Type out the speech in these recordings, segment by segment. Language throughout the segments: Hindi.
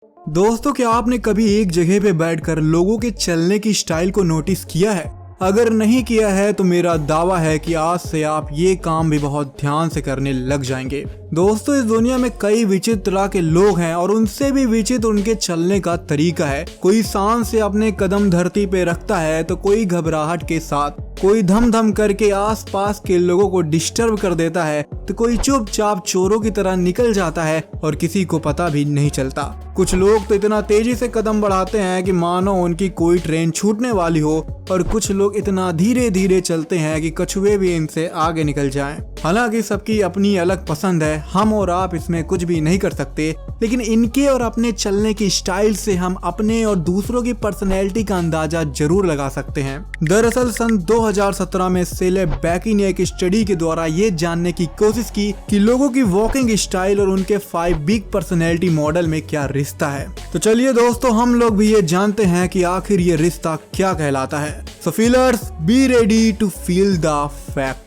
दोस्तों, क्या आपने कभी एक जगह पे बैठकर लोगों के चलने की स्टाइल को नोटिस किया है? अगर नहीं किया है तो मेरा दावा है कि आज से आप ये काम भी बहुत ध्यान से करने लग जाएंगे। दोस्तों, इस दुनिया में कई विचित्र तरह के लोग हैं और उनसे भी विचित्र उनके चलने का तरीका है। कोई शान से अपने कदम धरती पे रखता है तो कोई घबराहट के साथ, कोई धम धम करके आसपास के लोगों को डिस्टर्ब कर देता है तो कोई चुपचाप चोरों की तरह निकल जाता है और किसी को पता भी नहीं चलता। कुछ लोग तो इतना तेजी से कदम बढ़ाते हैं कि मानो उनकी कोई ट्रेन छूटने वाली हो, और कुछ लोग इतना धीरे धीरे चलते हैं कि कछुए भी इनसे आगे निकल जाएं। हालांकि सबकी अपनी अलग पसंद है, हम और आप इसमें कुछ भी नहीं कर सकते, लेकिन इनके और अपने चलने की स्टाइल से हम अपने और दूसरों की पर्सनैलिटी का अंदाजा जरूर लगा सकते हैं। दरअसल सन 2017 में सेलेब बैकी ने एक स्टडी के द्वारा ये जानने की कोशिश की कि लोगों की वॉकिंग स्टाइल और उनके 5 बिग पर्सनैलिटी मॉडल में क्या रिश्ता है। तो चलिए दोस्तों, हम लोग भी ये जानते हैं कि आखिर ये रिश्ता क्या कहलाता है। So feelers, be ready to feel the fact.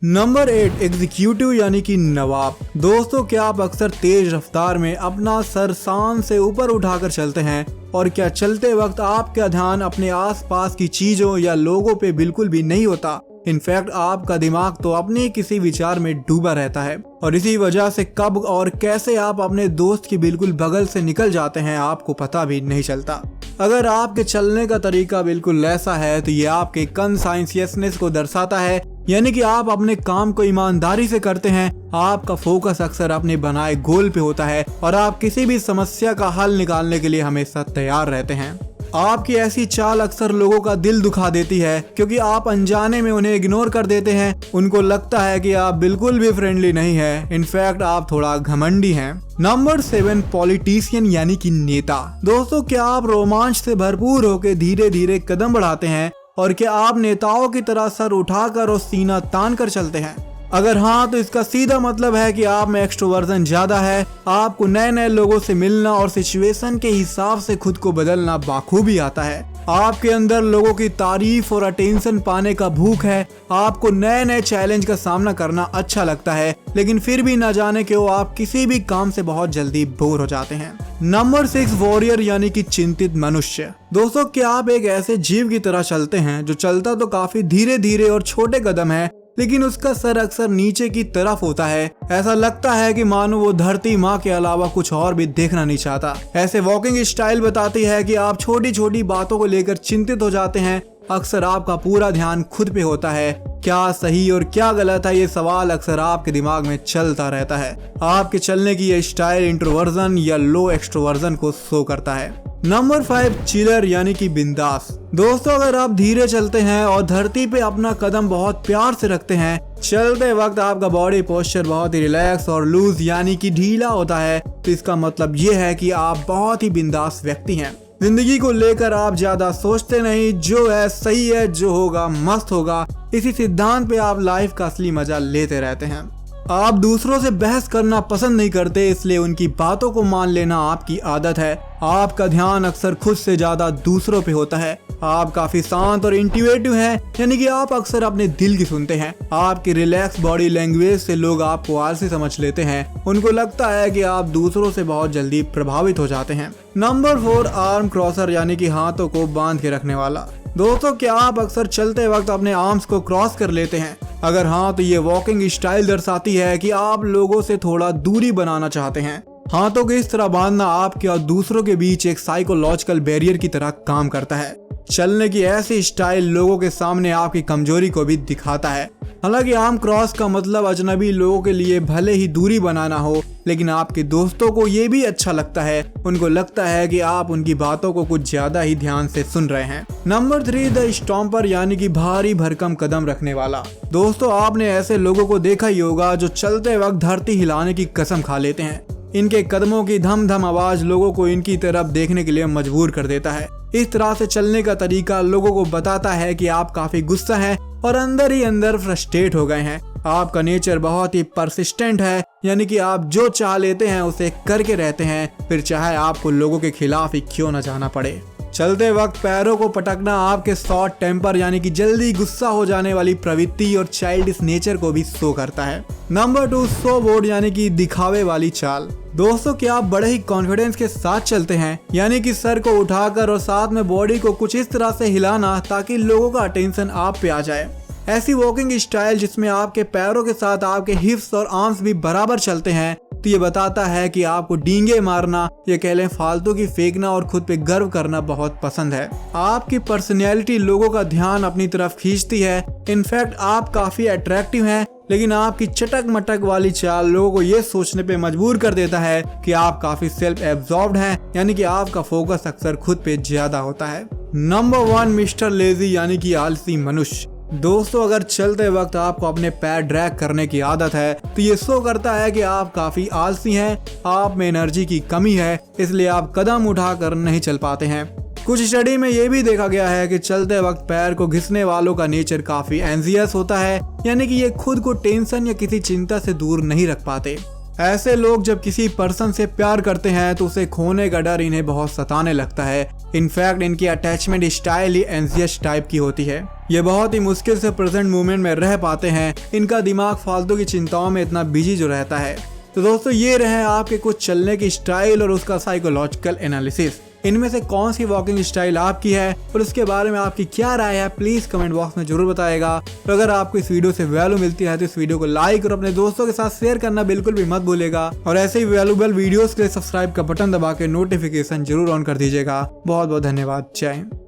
Number 8, executive यानी कि नवाब। दोस्तों, क्या आप अक्सर तेज रफ्तार में अपना सर शान से ऊपर उठाकर चलते हैं? और क्या चलते वक्त आपका ध्यान अपने आसपास की चीजों या लोगों पे बिल्कुल भी नहीं होता? इनफैक्ट आपका दिमाग तो अपने किसी विचार में डूबा रहता है, और इसी वजह से कब और कैसे आप अपने दोस्त की बिल्कुल बगल से निकल जाते हैं आपको पता भी नहीं चलता। अगर आपके चलने का तरीका बिल्कुल ऐसा है तो ये आपके कॉन्साइंसियसनेस को दर्शाता है, यानी कि आप अपने काम को ईमानदारी से करते हैं। आपका फोकस अक्सर अपने बनाए गोल पे होता है और आप किसी भी समस्या का हल निकालने के लिए हमेशा तैयार रहते हैं। आपकी ऐसी चाल अक्सर लोगों का दिल दुखा देती है, क्योंकि आप अनजाने में उन्हें इग्नोर कर देते हैं। उनको लगता है कि आप बिल्कुल भी फ्रेंडली नहीं है, इनफैक्ट आप थोड़ा घमंडी हैं। नंबर 7, पॉलिटिशियन यानी कि नेता। दोस्तों, क्या आप रोमांच से भरपूर होकर धीरे धीरे कदम बढ़ाते हैं? और क्या आप नेताओं की तरह सर उठाकर और सीना तान कर चलते हैं? अगर हाँ, तो इसका सीधा मतलब है कि आप में एक्सट्रोवर्जन ज्यादा है। आपको नए नए लोगों से मिलना और सिचुएशन के हिसाब से खुद को बदलना बाखूबी आता है। आपके अंदर लोगों की तारीफ और अटेंशन पाने का भूख है। आपको नए नए चैलेंज का सामना करना अच्छा लगता है, लेकिन फिर भी न जाने क्यों आप किसी भी काम से बहुत जल्दी बोर हो जाते हैं। नंबर 6, वॉरियर यानी कि चिंतित मनुष्य। दोस्तों, क्या आप एक ऐसे जीव की तरह चलते हैं जो चलता तो काफी धीरे धीरे और छोटे कदम है, लेकिन उसका सर अक्सर नीचे की तरफ होता है? ऐसा लगता है कि मानो वो धरती माँ के अलावा कुछ और भी देखना नहीं चाहता। ऐसे वॉकिंग स्टाइल बताती है कि आप छोटी छोटी बातों को लेकर चिंतित हो जाते हैं। अक्सर आपका पूरा ध्यान खुद पे होता है। क्या सही और क्या गलत है, ये सवाल अक्सर आपके दिमाग में चलता रहता है। आपके चलने की ये स्टाइल इंट्रोवर्जन या लो एक्सट्रोवर्जन को शो करता है। नंबर 5, चिलर यानी कि बिंदास। दोस्तों, अगर आप धीरे चलते हैं और धरती पे अपना कदम बहुत प्यार से रखते हैं, चलते वक्त आपका बॉडी पोस्चर बहुत ही रिलैक्स और लूज यानी कि ढीला होता है, तो इसका मतलब ये है कि आप बहुत ही बिंदास व्यक्ति हैं। जिंदगी को लेकर आप ज्यादा सोचते नहीं, जो है सही है, जो होगा मस्त होगा, इसी सिद्धांत पे आप लाइफ का असली मजा लेते रहते हैं। आप दूसरों से बहस करना पसंद नहीं करते, इसलिए उनकी बातों को मान लेना आपकी आदत है। आपका ध्यान अक्सर खुद से ज्यादा दूसरों पे होता है। आप काफी शांत और इंट्यूटिव हैं, यानी कि आप अक्सर अपने दिल की सुनते हैं। आपकी रिलैक्स बॉडी लैंग्वेज से लोग आपको आलसी समझ लेते हैं। उनको लगता है कि आप दूसरों से बहुत जल्दी प्रभावित हो जाते हैं। नंबर 4, आर्म क्रॉसर यानी कि हाथों को बांध के रखने वाला। दोस्तों, क्या आप अक्सर चलते वक्त अपने आर्म्स को क्रॉस कर लेते हैं? अगर हाँ, तो ये वॉकिंग स्टाइल दर्शाती है कि आप लोगों से थोड़ा दूरी बनाना चाहते हैं। हाथों को इस तरह बांधना आपके और दूसरों के बीच एक साइकोलॉजिकल बैरियर की तरह काम करता है। चलने की ऐसी स्टाइल लोगों के सामने आपकी कमजोरी को भी दिखाता है। हालांकि आर्म क्रॉस का मतलब अजनबी लोगों के लिए भले ही दूरी बनाना हो, लेकिन आपके दोस्तों को ये भी अच्छा लगता है। उनको लगता है कि आप उनकी बातों को कुछ ज्यादा ही ध्यान से सुन रहे हैं। नंबर 3, द स्टॉम्पर यानी कि भारी भरकम कदम रखने वाला। दोस्तों, आपने ऐसे लोगों को देखा ही होगा जो चलते वक्त धरती हिलाने की कसम खा लेते हैं। इनके कदमों की धम धम आवाज लोगों को इनकी तरफ देखने के लिए मजबूर कर देता है। इस तरह से चलने का तरीका लोगों को बताता है कि आप काफी गुस्सा हैं और अंदर ही अंदर फ्रस्ट्रेट हो गए हैं। आपका नेचर बहुत ही परसिस्टेंट है, यानी कि आप जो चाह लेते हैं उसे करके रहते हैं, फिर चाहे आपको लोगों के खिलाफ ही क्यों न जाना पड़े। चलते वक्त पैरों को पटकना आपके शॉर्ट टेम्पर यानी कि जल्दी गुस्सा हो जाने वाली प्रवृत्ति और चाइल्डिश नेचर को भी शो करता है। नंबर 2, शो बोर्ड यानी कि दिखावे वाली चाल। दोस्तों, क्या आप बड़े ही कॉन्फिडेंस के साथ चलते हैं, यानी कि सर को उठाकर और साथ में बॉडी को कुछ इस तरह से हिलाना ताकि लोगों का अटेंशन आप पे आ जाए। ऐसी वॉकिंग स्टाइल जिसमें आपके पैरों के साथ आपके हिप्स और आर्म्स भी बराबर चलते हैं, तो ये बताता है कि आपको डींगे मारना, ये कह लें फालतू की फेंकना और खुद पे गर्व करना बहुत पसंद है। आपकी पर्सनैलिटी लोगों का ध्यान अपनी तरफ खींचती है। इनफैक्ट आप काफी अट्रैक्टिव हैं, लेकिन आपकी चटक मटक वाली चाल लोगों को ये सोचने पे मजबूर कर देता है कि आप काफी सेल्फ एब्जॉर्ब्ड हैं, यानी कि आपका फोकस अक्सर खुद पे ज्यादा होता है। नंबर 1, मिस्टर लेजी यानी कि आलसी मनुष्य। दोस्तों, अगर चलते वक्त आपको अपने पैर ड्रैग करने की आदत है तो ये शो करता है कि आप काफी आलसी हैं, आप में एनर्जी की कमी है, इसलिए आप कदम उठाकर नहीं चल पाते हैं। कुछ स्टडी में ये भी देखा गया है कि चलते वक्त पैर को घिसने वालों का नेचर काफी एंजियस होता है, यानी कि ये खुद को टेंशन या किसी चिंता से दूर नहीं रख पाते। ऐसे लोग जब किसी पर्सन से प्यार करते हैं तो उसे खोने का डर इन्हें बहुत सताने लगता है। इनफैक्ट इनकी अटैचमेंट स्टाइल ही एंजियस टाइप की होती है। ये बहुत ही मुश्किल से प्रेजेंट मोमेंट में रह पाते हैं, इनका दिमाग फालतू की चिंताओं में इतना बिजी जो रहता है। तो दोस्तों, ये रहे आपके कुछ चलने की स्टाइल और उसका साइकोलॉजिकल एनालिसिस। इनमें से कौन सी वॉकिंग स्टाइल आपकी है और उसके बारे में आपकी क्या राय है, प्लीज कमेंट बॉक्स में जरूर बताएगा। तो अगर आपको इस वीडियो से वैल्यू मिलती है तो इस वीडियो को लाइक और अपने दोस्तों के साथ शेयर करना बिल्कुल भी मत भूलेगा। और ऐसे ही वैल्यूएबल वीडियोस के लिए सब्सक्राइब का बटन दबा के नोटिफिकेशन जरूर ऑन कर दीजिएगा। बहुत बहुत धन्यवाद। जय हिंद।